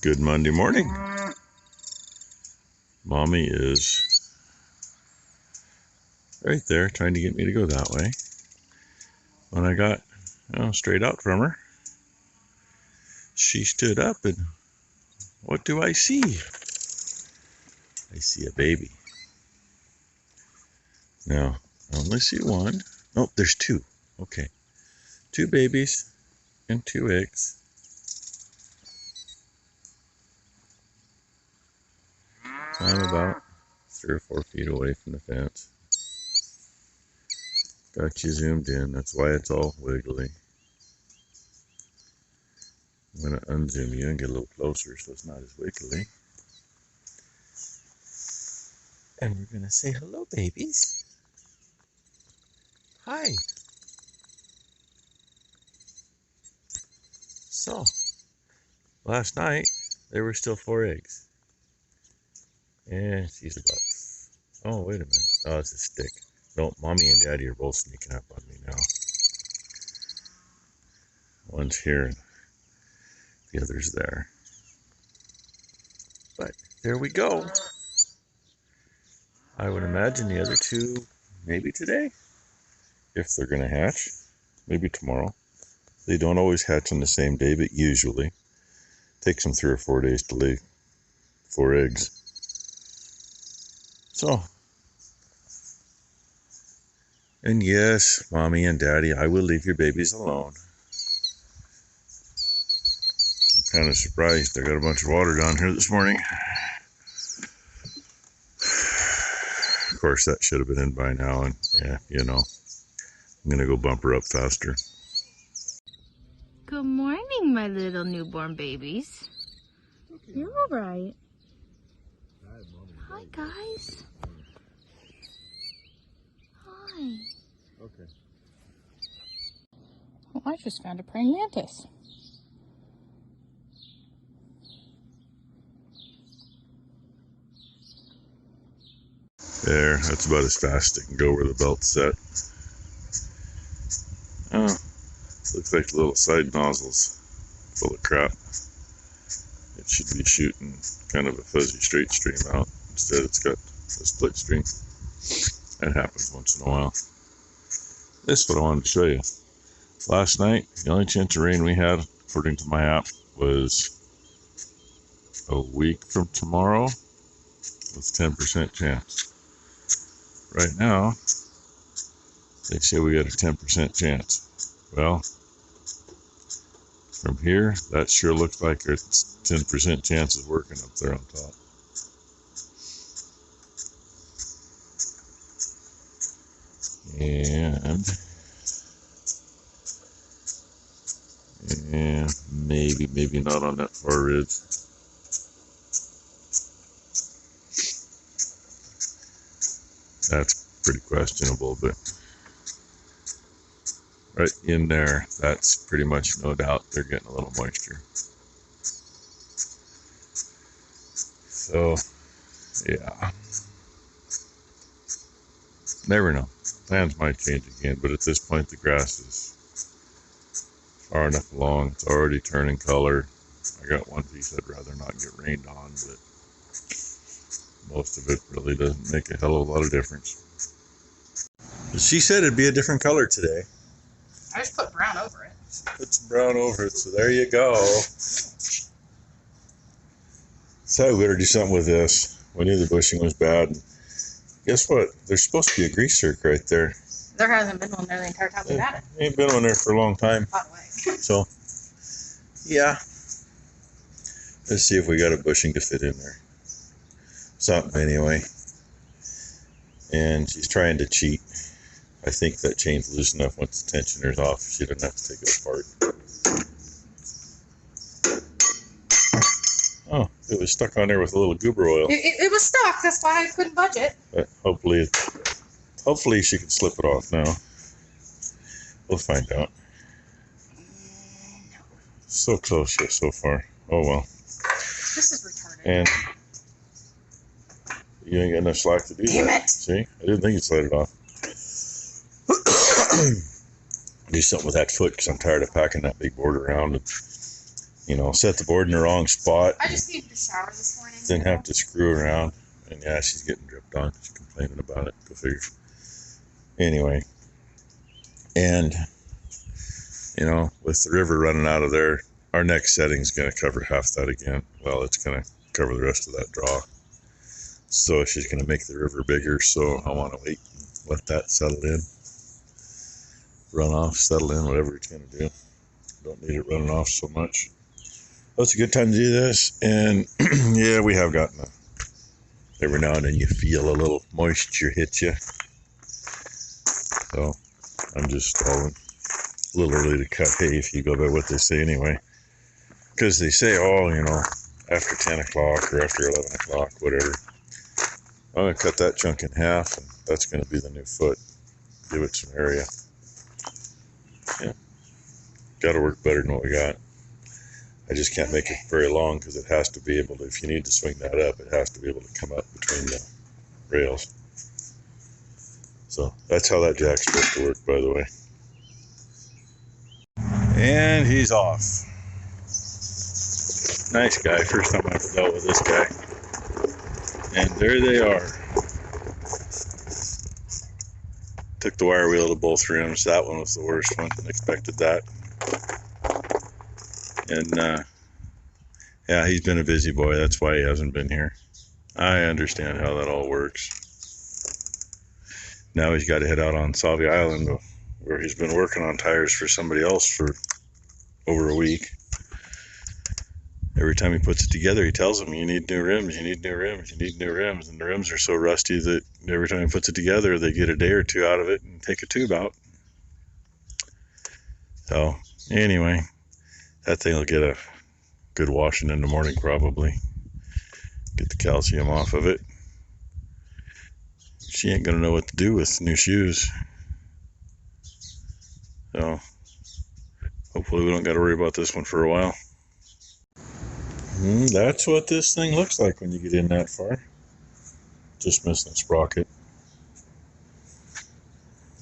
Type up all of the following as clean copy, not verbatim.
Good Monday morning. Mommy is right there trying to get me to go that way. When I got straight out from her, she stood up and what do I see? I see a baby. Now, I only see one. Nope, there's two. Okay. Two babies and two eggs. So I'm about 3 or 4 feet away from the fence. Got you zoomed in. That's why it's all wiggly. I'm going to unzoom you and get a little closer so it's not as wiggly. And we're going to say hello, babies. Hi. So, last night there were still 4 eggs. And she's about, oh, wait a minute. Oh, it's a stick. No, Mommy and Daddy are both sneaking up on me now. One's here and the other's there. But there we go. I would imagine the other two maybe today, if they're going to hatch. Maybe tomorrow. They don't always hatch on the same day, but usually it takes them 3 or 4 days to lay 4 eggs. So, and yes, Mommy and Daddy, I will leave your babies alone. I'm kind of surprised. I got a bunch of water down here this morning. Of course, that should have been in by now, and yeah, I'm going to go bump her up faster. Good morning, my little newborn babies. Okay. You're all right. Hi, guys. Hi. Okay. Well, I just found a praying mantis. There, that's about as fast as it can go where the belt's set. Oh, looks like little side nozzles full of crap. It should be shooting kind of a fuzzy straight stream out. Instead, it's got a split stream. That happens once in a while. This is what I wanted to show you. Last night, the only chance of rain we had, according to my app, was a week from tomorrow with 10% chance. Right now, they say we got a 10% chance. Well, from here, that sure looks like a 10% chance of working up there on top. And maybe not on that far ridge. That's pretty questionable, but right in there, that's pretty much no doubt they're getting a little moisture. So, yeah. Never know. Plans might change again, but at this point the grass is far enough along. It's already turning color. I got one piece I'd rather not get rained on, but most of it really doesn't make a hell of a lot of difference. She said it'd be a different color today. I just put brown over it. Put some brown over it, so there you go. So we better do something with this. We knew the bushing was bad. Guess what? There's supposed to be a grease zerk right there. There hasn't been one there the entire time we've had it. Ain't been one there for a long time. By the way. So, yeah. Let's see if we got a bushing to fit in there. Something anyway. And she's trying to cheat. I think that chain's loose enough once the tensioner's off. She doesn't have to take it apart. Oh, it was stuck on there with a little goober oil. It was stuck. That's why I couldn't budge it. But hopefully she can slip it off now. We'll find out. So close yet so far. Oh well. This is retarded. And you ain't got enough slack to do Damn that. it. See? I didn't think you'd slide it off. Do something with that foot because I'm tired of packing that big board around. And, you know, set the board in the wrong spot. I just needed to shower this morning. Then have to screw around. And yeah, she's getting dripped on. She's complaining about it. Go figure. Anyway. And, you know, with the river running out of there, our next setting's going to cover half that again. Well, it's going to cover the rest of that draw. So she's going to make the river bigger. So I want to wait and let that settle in. Run off, settle in, whatever it's going to do. Don't need it running off so much. Well, it's a good time to do this. And yeah, we have gotten every now and then you feel a little moisture hit you. So I'm just stalling. A little early to cut hay if you go by what they say anyway. Because they say, oh, you know, after 10 o'clock or after 11 o'clock, whatever. I'm going to cut that chunk in half, and that's going to be the new foot. Give it some area. Yeah. Got to work better than what we got. I just can't make it very long because it has to be able to, if you need to swing that up, it has to be able to come up between the rails. So that's how that jack's supposed to work, by the way. And he's off. Nice guy. First time I've dealt with this guy. And there they are. Took the wire wheel to both rims. That one was the worst one. Expected that. And yeah, he's been a busy boy. That's why he hasn't been here. I understand how that all works. Now he's got to head out on Sauvie Island, where he's been working on tires for somebody else for over a week. Every time he puts it together, he tells them, you need new rims, you need new rims, you need new rims. And the rims are so rusty that every time he puts it together, they get a day or two out of it and take a tube out. So anyway, that thing will get a good washing in the morning probably. Get the calcium off of it. She ain't gonna know what to do with new shoes. So hopefully we don't got to worry about this one for a while. That's what this thing looks like when you get in that far. Just missing the sprocket.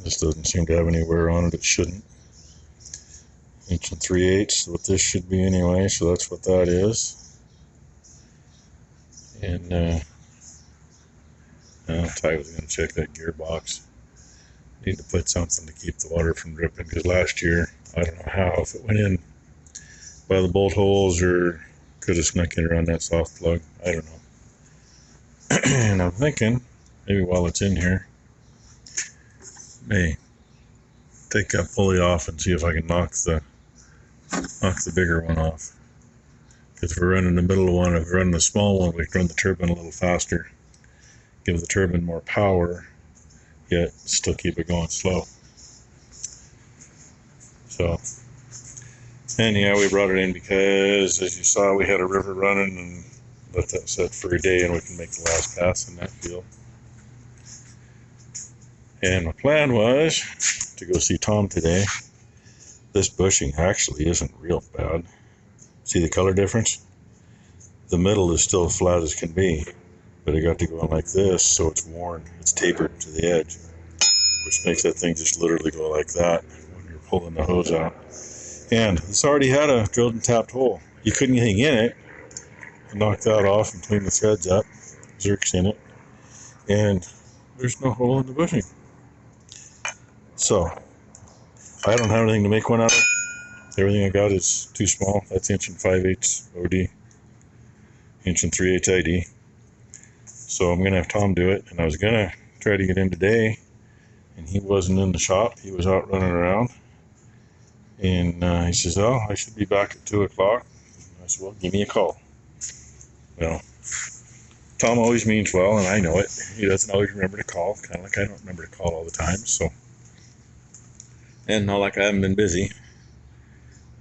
This doesn't seem to have any wear on it. It shouldn't. 1 3/8 what this should be anyway, so that's what that is. And Ty was going to check that gearbox. Need to put something to keep the water from dripping, because last year, I don't know how, if it went in by the bolt holes or could have snuck in around that soft plug. I don't know. And I'm thinking, maybe while it's in here, may take that pulley off and see if I can knock the bigger one off. Because if we're running the middle one, if we're running the small one, we can run the turbine a little faster. Give the turbine more power, yet still keep it going slow. So, and yeah, we brought it in because, as you saw, we had a river running, and let that set for a day and we can make the last pass in that field. And my plan was to go see Tom today. This bushing actually isn't real bad. See the color difference? The middle is still flat as can be, but it got to go like this, so it's worn. It's tapered to the edge, which makes that thing just literally go like that when you're pulling the hose out. And this already had a drilled and tapped hole. You couldn't hang in it. Knock that off and clean the threads up. Zerk's in it. And there's no hole in the bushing. So, I don't have anything to make one out of. Everything I got is too small. That's 1 5/8 OD. 1 3/8 ID. So I'm going to have Tom do it. And I was going to try to get in today. And he wasn't in the shop. He was out running around. And he says, oh, I should be back at 2 o'clock. I said, well, give me a call. Well, Tom always means well, and I know it. He doesn't always remember to call, kind of like I don't remember to call all the time. So, and not like I haven't been busy.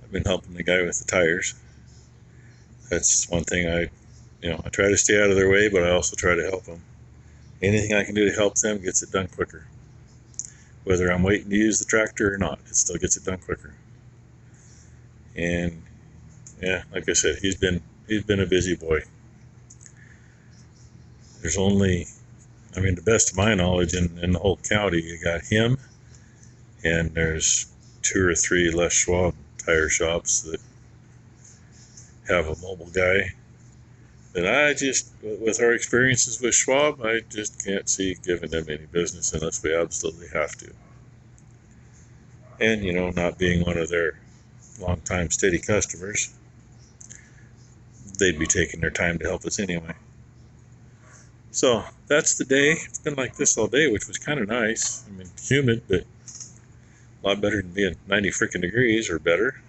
I've been helping the guy with the tires. That's one thing I try to stay out of their way, but I also try to help them. Anything I can do to help them gets it done quicker. Whether I'm waiting to use the tractor or not, it still gets it done quicker. And yeah, like I said, he's been a busy boy. There's only, the best of my knowledge in the whole county, you got him, and there's 2 or 3 Les Schwab tire shops that have a mobile guy. And I just, with our experiences with Schwab, I just can't see giving them any business unless we absolutely have to. And, you know, not being one of their long-time steady customers, they'd be taking their time to help us anyway. So that's the day. It's been like this all day, which was kind of nice. I mean, humid, but a lot better than being 90 freaking degrees or better.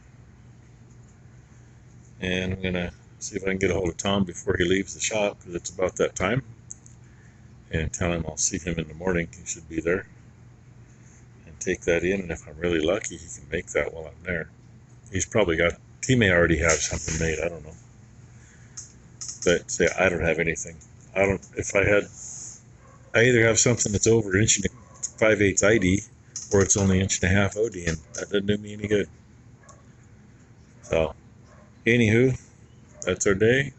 And I'm going to see if I can get a hold of Tom before he leaves the shop, because it's about that time. And tell him I'll see him in the morning. He should be there. And take that in, and if I'm really lucky, he can make that while I'm there. He may already have something made, I don't know. But say, I don't have anything. I either have something that's over 5/8 ID, or it's only 1.5 OD, and that doesn't do me any good. So, anywho, that's our day.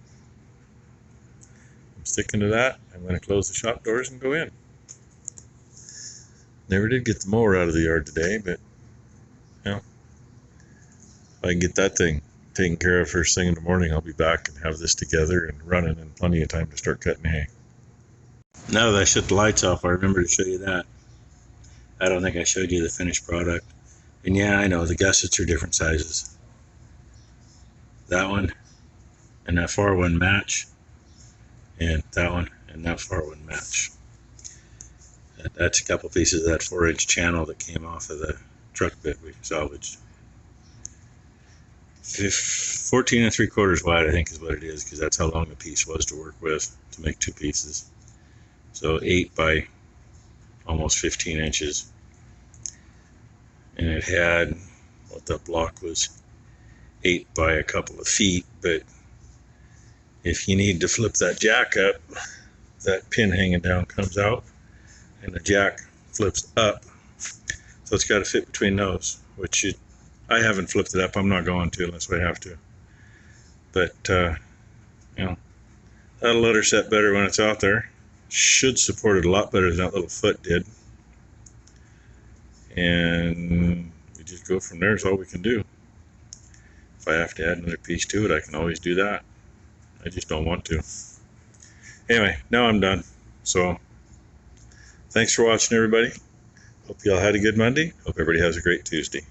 I'm sticking to that. I'm going to close the shop doors and go in. Never did get the mower out of the yard today, but, you know, if I can get that thing taken care of first thing in the morning, I'll be back and have this together and running, and plenty of time to start cutting hay. Now that I shut the lights off, I remember to show you that. I don't think I showed you the finished product. And yeah, I know the gussets are different sizes. That one and that far one match, and that one and that far one match. That's a couple pieces of that 4-inch channel that came off of the truck bit we salvaged. 14 3/4 wide, I think is what it is, because that's how long the piece was to work with to make two pieces. So 8 by almost 15 inches. And it had, what that block was, 8 by a couple of feet, but if you need to flip that jack up, that pin hanging down comes out and the jack flips up. So it's got to fit between those, which I haven't flipped it up. I'm not going to unless I have to. But, you know, that'll let her set better when it's out there. Should support it a lot better than that little foot did. And we just go from there is all we can do. If I have to add another piece to it, I can always do that. I just don't want to. Anyway, now I'm done. So, thanks for watching, everybody. Hope you all had a good Monday. Hope everybody has a great Tuesday.